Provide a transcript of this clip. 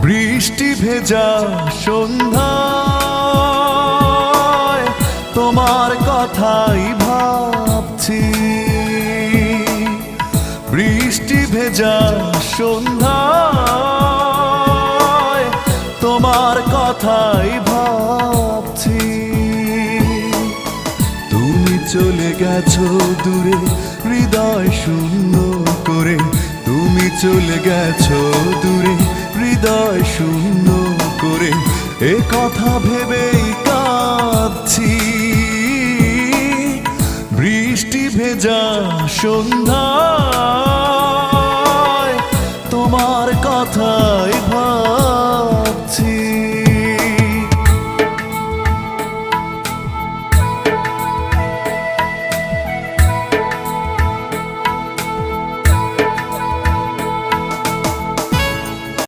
বৃষ্টি ভেজা সন্ধ্যায় তোমার কথাই ভাবছি। বৃষ্টি ভেজা সন্ধ্যায় তোমার কথাই ভাবছি। তুমি চলে গেছো দূরে হৃদয় শূন্য করে, তুমি চলে গেছো দূরে হৃদয় শূন্য করে, এ কথা ভেবেই কাঁদছি। বৃষ্টি ভেজা সন্ধ্যা